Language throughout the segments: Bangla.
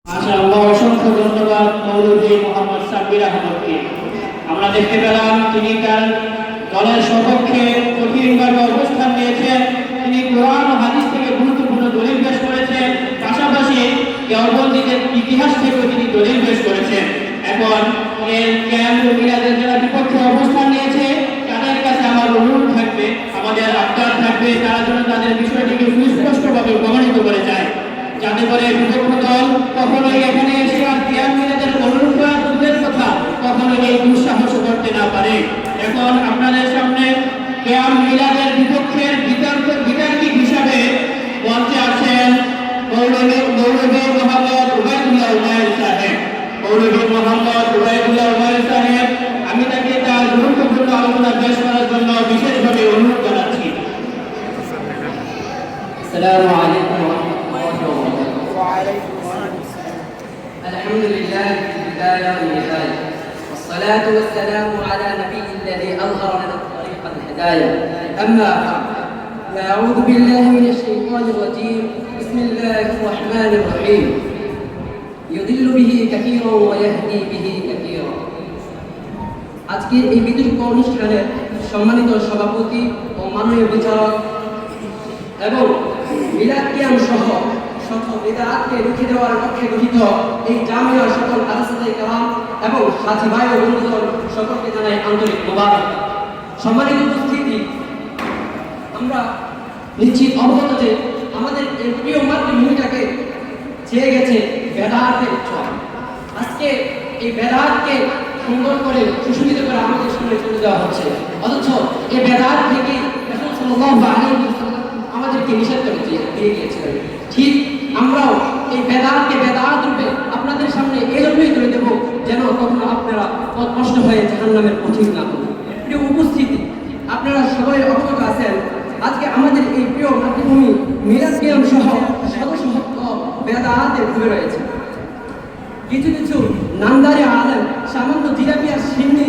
মাশাআল্লাহ, অসংখ্য ধন্যবাদ মৌলভী মোহাম্মদ সাব্বির আহমদকে। আমরা দেখতে পেলাম তিনি তার দলের সপক্ষে কঠিনভাবে অবস্থান নিয়েছেন। তিনি কোরআন ও হাদিস থেকে গুরুত্বপূর্ণ দলিল পেশ করেছেন, পাশাপাশি দেওবন্দীদের ইতিহাস থেকেও তিনি দলিল পেশ করেছেন। এখন এর ক্যাম্প ও মিলাদের যারা বিপক্ষে অবস্থান নিয়েছে তাদের কাছে আমার অনুরোধ থাকবে, আমাদের আবদার থাকবে, তারা যেন তাদের বিষয়টিকে সুস্পষ্টভাবে প্রমাণিত করে যায়, যাতে করে বিপক্ষ দল কখনোই এখানে এসে আর ক্যাম্প মিলাদের অনুরোধ করার দূরের কথা কখনোই এই দুঃসাহস করতে না পারে। এখন আপনাদের সামনে ক্যাম্প মিলাদের বিপক্ষের বিতর্কিক হিসাবে মঞ্চে আছেন মৌলভী মোহাম্মদ উবাইদুল্লাহ উমাইর সাহেব। মৌলভী মোহাম্মদ উবাইদুল্লাহ উমাইর সাহেব, আমি তাকে তার গুরুত্বপূর্ণ আলোচনা পেশ করার জন্য বিশেষভাবে অনুরোধ জানাচ্ছি। আসসালামু আলাইকুম ওয়া রাহমাতুল্লাহি ওয়া বারাকাতুহু। ওয়া আলাইকুম আসসালাম। আলহামদুলিল্লাহ বিদায়া ওয়া নিহায়া والصلاة والسلام على نبي الذي أظهر لنا طريق الهداية. أما بعد، فأعوذ بالله من الشيطان الرجيم. بسم الله الرحمن الرحيم. يضل به كثيرا ويهدي به كثيرا. আজকের এই বিতর্ক অনুষ্ঠানের সম্মানিত সভাপতি ও মাননীয় বিচারক এবং মিলাদ কিয়াম সহ সকল বিদআতকে রুখে দেওয়ার লক্ষ্যে গঠিত এই জামিয়ার সকল আলাসায়ে কেরাম এবং সাথী ভাই ও বন্ধুগণ সকলকে জানাই আন্তরিক মোবারক। সম্মানিত উপস্থিতি, আমরা নিশ্চিত অবগত যে আমাদের এই প্রিয় মাতৃভূমিটাকে ছেয়ে গেছে বেদাতের ছোঁয়া। আজকে এই বেদাতকে সুন্দর করে সুশোভিত করে আমাদের সামনে তুলে দেওয়া হচ্ছে, অথচ এই বেদাত থেকে রাসূল সাল্লাল্লাহু আলাইহি ওয়াসাল্লাম আমাদেরকে নিষেধ করে দিয়ে গিয়েছিলেন। ঠিক আমরাও এই বেদাতকে বেদাত রূপে আপনাদের সামনে এজন্যই তুলে দেব যেন কখনো আপনারা কষ্ট হয়ে জাহান্নামের পথিক না হন। প্রিয় উপস্থিতি, আপনারা সবাই অবগত আছেন আজকে আমাদের এই প্রিয় মাতৃভূমি মিলাদ কিয়াম সহ শত শত বেদাতে ডুবে রয়েছে। কিছু কিছু নামদারি আলেম সামান্য জিলাপি আর সিন্নি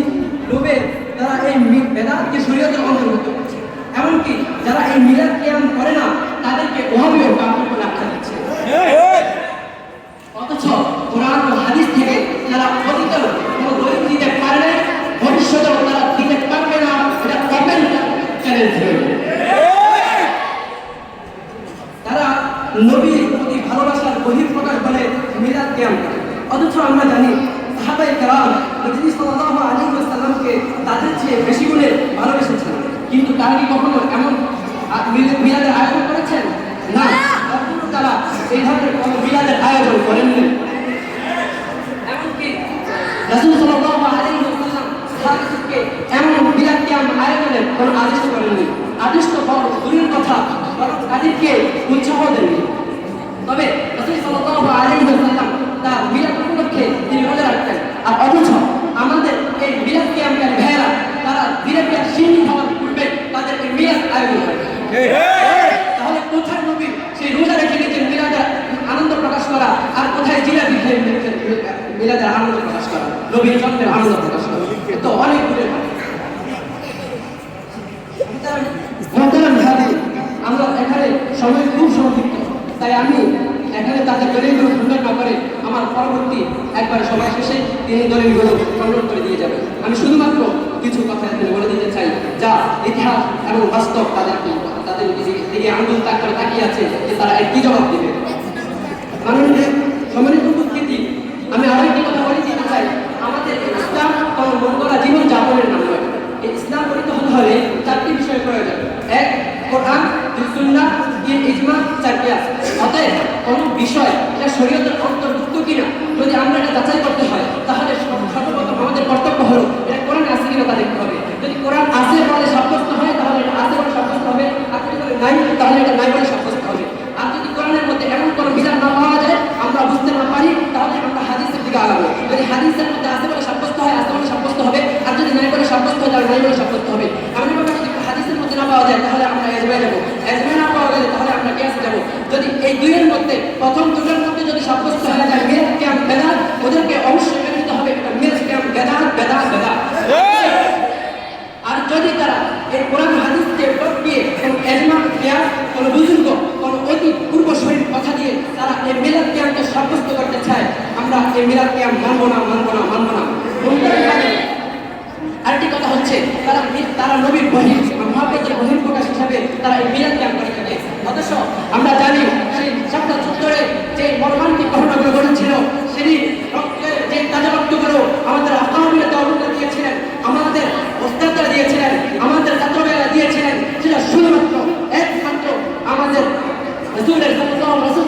লোভে তারা এই বেদাতকে শরীয়তের অন্তর্ভুক্ত করছে। এমনকি যারা এই মিলাদ কিয়াম করে না তাদেরকে ওহাবী ও কাফির বলে আখ্যা দিচ্ছে। অথচ কোরআন ও হাদিস থেকে যারা অতীত কোনো দলিল দিতে পারে না, ভবিষ্যতেও তারা দিতে পারবে না, এটা ওপেন চ্যালেঞ্জ রয়েছে। তারা নবীর প্রতি ভালোবাসার বহিঃপ্রকাশ বলে মিলাদ কিয়াম করে, অথচ আমরা জানি সাহাবায়ে কেরাম নবী সাল্লাল্লাহু আলাইহি ওয়াসাল্লামকে তাদের চেয়ে বেশি গুণে ভালোবেসেছেন, কিন্তু তারা কি কখনো এমন মিলাদের আয়োজন করেছেন? না, কখনো তারা এই ধরনের কোনো মিলাদের আয়োজন করেননি। এমনকি রাসূল সাল্লাল্লাহু আলাইহি ওয়াসাল্লাম সাহাবাদেরকে এমন মিলাদ কিয়াম আয়োজনের কোনো আদেশ করেননি। আদেশ তো দূরের কথা, বরং তাদেরকে উৎসাহ দেননি। তবে রাসূল সাল্লাল্লাহু আলাইহি ওয়াসাল্লাম তার মিলাদ উপলক্ষে তিনি রোজা রাখতেন, আর অথচ আমাদের এই মিলাদ কিয়ামকারী ভাইয়েরা তারা জিলাপি আর সিন্নি খাওয়ার পূর্বে তাদের এই মিলাদ আয়োজন করে। তাহলে কোথায় নবী সেই রোজা রেখে গেছেন মিলাদের আনন্দ প্রকাশ করা, আর কোথায় জিলাপি খেয়ে মিলাদের আনন্দ প্রকাশ করা, নবীর জন্মের আনন্দ প্রকাশ করা? তো অনেক দূরে। আমরা এখানে সময় খুব সংক্ষিপ্ত, তাই আমি এখানে তাদের দলিলগুলো খণ্ডন না করে আমার পরবর্তী একবার সবাই শেষে তিনি দলিলগুলো খণ্ডন করে দিয়ে যাবেন। আমি শুধুমাত্র কিছু কথা এখানে বলে দিতে চাই যা ইতিহাস এবং বাস্তব তাদের দিকে আন্দোলন তাক করে তাকিয়ে আছে যে তারা একই জবাব দেবে। মাননীয় সম্মানিত উপস্থিতি, আমি আরেকটি কথা বলে দিতে চাই, আমাদের ইসলাম কোনো মন গড়া জীবন যাপনের নাম নয়। এই ইসলাম গঠিত হতে হলে চারটি বিষয় প্রয়োজন: এক, কোরআন, দুই সুন্নাহ, তিন ইজমা, চার কিয়াস। অতএব কোনো বিষয় এটা শরীয়তের অন্তর্ভুক্ত কিনা যদি আমরা এটা যাচাই করতে হয়, তাহলে সর্বপ্রথম আমাদের কর্তব্য হলো এটা কোরআনে আছে কিনা তা দেখতে হবে। যদি কোরআন আছে বলে সাব্যস্ত হয় তাহলে এটা আছে বলে সাব্যস্ত হবে, আর যদি নাই তাহলে এটা নাই বলে সাব্যস্ত হবে। আর যদি কোরআনের মধ্যে এমন কোনো বিধান না পাওয়া যায়, আমরা বুঝতে না পারি, তাহলে আমরা হাদিসের দিকে আগাবো। যদি হাদিসের মধ্যে আছে বলে সাব্যস্ত হয়, আছে বলে সাব্যস্ত হবে, আর যদি নাই বলে সাব্যস্ত হয় তাহলে নাই বলে সাব্যস্ত হবে। এমনভাবে যদি হাদিসের মধ্যে না পাওয়া যায় তাহলে আমরা এজমায় যাবো, এজমায় না পাওয়া গেলে তাহলে আমরা কিয়াসে যাবো। যদি এই দুইয়ের মধ্যে প্রথম দুটোর মধ্যে যদি সাব্যস্ত হয়ে যায় মিলাদ কিয়াম বেদাত, ওদেরকে অবশ্যই মেনে নিতে হবে এটা মিলাদ কিয়াম বেদাত বেদাত বেদাত। আর যদি তারা এই কোরআন হাদিসকে টপকিয়ে কোনো এজমা কিয়াস, কোনো বুজুর্গ, কোনো অতি পূর্বসূরীর কথা দিয়ে তারা এই মিলাদ কিয়ামকে সাব্যস্ত করতে চায়, আমরা এই মিলাদ কিয়াম মানবো না। আরেকটি কথা হচ্ছে তারা নবীর বহির মহাব্বতের বহির প্রকাশ হিসাবে তারা এই মিলাদ কিয়াম করে থাকে। অথচ আমরা জানি সেই শাপলা চত্বরে যে মর্মান্তিক ঘটনাগুলো ঘটেছিল, সেই যে তাজা রক্তগুলো আমাদের আকাবিরা দেওয়ালুল্লাহ দিয়েছিলেন, আমাদের ওস্তাদরা দিয়েছিলেন, আমাদের ছাত্রবেলা দিয়েছিলেন, সেটা শুধুমাত্র একমাত্র আমাদের রাসূল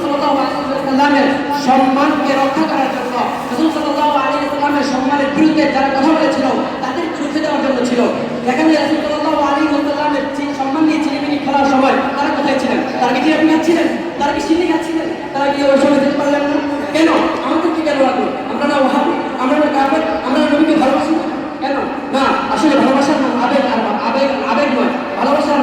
সাল্লাল্লাহু আলাইহি ওয়াসাল্লামের সম্মানকে রক্ষা করার জন্য, রাসূল সাল্লাল্লাহু আলাইহি ওয়াসাল্লামের সম্মানের বিরুদ্ধে যারা কথা বলেছিল তাদের রুখে দেওয়ার জন্য ছিল। যেখানে রাসূল সাল্লাল্লাহু আলাইহি ওয়াসাল্লামের সম্মান নিয়ে চিনিমিনি খেলার সময় তারা কোথায় ছিলেন? তারা কি জিলাপি খাচ্ছিলেন? তারা কি সিন্নি খাচ্ছিলেন? তারা কি ওই সময় যেতে পারলেন না? কেন? আমাদেরকে কেন লাগলো? আমরা না ওয়াহাবি, আমরা না কাফের, আমরা না নবীকে ভালোবাসি না? কেন? না, আসলে ভালোবাসার নাম আবেগ নয়। ভালোবাসার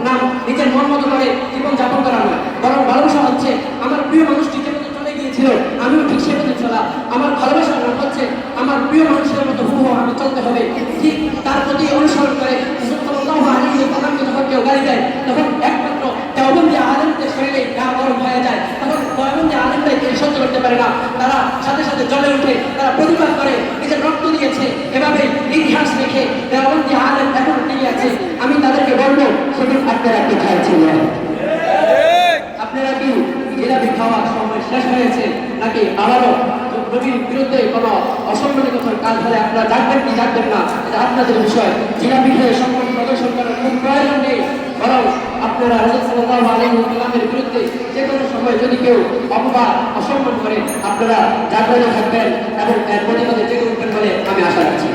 নাম নিজের মন মতো করে জীবন যাপন করা নয়, বরং ভালোবাসা হচ্ছে আমার প্রিয় মানুষটি যে মতো চলে গিয়েছিল আমিও ঠিক সে মতো চলা। আমার ভালোবাসার নাম হচ্ছে আমার প্রিয় মানুষের মতো হুবহু আমি চলতে হবে, ঠিক তার প্রতি অনুসরণ করে। সাল্লাল্লাহু আলাইহি ওয়াসাল্লামকে যখন কেউ গালি দেয় তখন একমাত্র দেওবন্দি আলেমদের শরীরে গা গরম হয়ে যায়, তখন দেওবন্দি আলেমরাই সহ্য করতে পারে না, তারা সাথে সাথে জ্বলে ওঠে, তারা প্রতিবাদ করে, নিজের রক্ত দিয়েছে, এভাবে ইতিহাস রেখে দেওবন্দি আলেম এখন টিকে আছে। আমি তাদেরকে বলবো, সেদিন আপনারা কোথায় ছিলেন? আপনারা কি জিলাপি খাওয়ার সময় শেষ হয়েছে, নাকি আবারও নবীর বিরুদ্ধে কোনো অসম্মানিকর কাজ হলে আপনারা জানবেন কি জানবেন না এটা আপনাদের বিষয়। জিলাপি খেয়ে সম্মান প্রদর্শন করার খুব প্রয়োজন নেই, বরং আপনারা রাসূল সাল্লাল্লাহু আলাইহি ওয়াসাল্লামের বিরুদ্ধে যে কোনো সময় যদি কেউ অপবাদ অসম্মান করে আপনারা জাগ্রত থাকবেন এবং এর প্রতিবাদে জেগে উঠবেন বলে আমি আশা রাখছি।